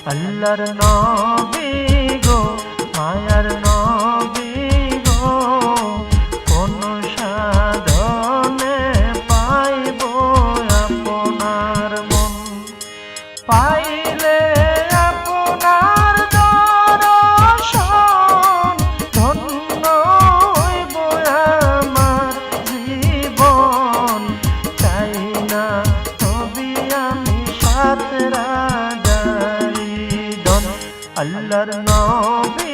আল্লাহর নবী গো মায়ার নবী গো কোন সাধনে পাইব আপনার মন পাইলে আপনার দর্শন ধন্য হইব আমার জীবন চাই না তবে আমি সাত রাজারি ধন আল্লাহর নবী